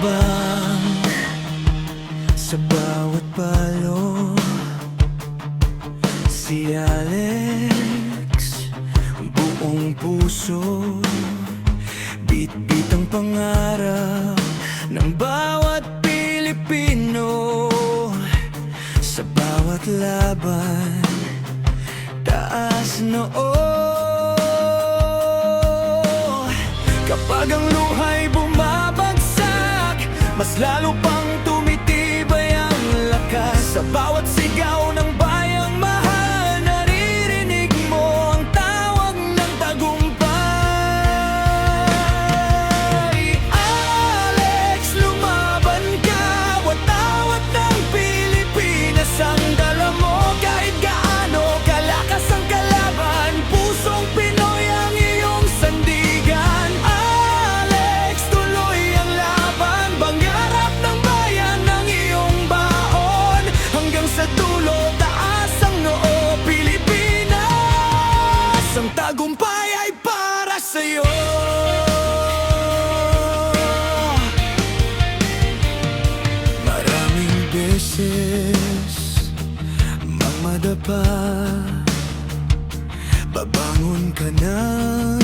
hakbang, sa bawat palo. Si Alex, buong puso, bit-bit ang pangarap ng bawat Pilipino. Sa bawat laban, taas noo. Kapag ang luha'y bumabagsak, mas lalo pang tumitibay ang lakas. Sa bawat sigaw ng bayang mahal, naririnig mo ang tawag ng tagumpay. Alex, lumaban ka, watawat ng Pilipinas ang dala mo. Kahit gaano kalakas ang kalaban, pusong Pinoy ang iyong sandigan. Alex, tuloy ang laban, pangarap ng bayan ang iyong baon. Hanggang sa dulo, taas ang noo, Pilipinas, ang tagumpay ay para sa'yo. Maraming beses mang madapa, babangon ka ng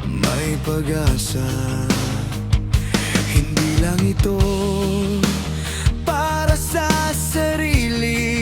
may pag-asa. Hindi lang ito para sa sarili,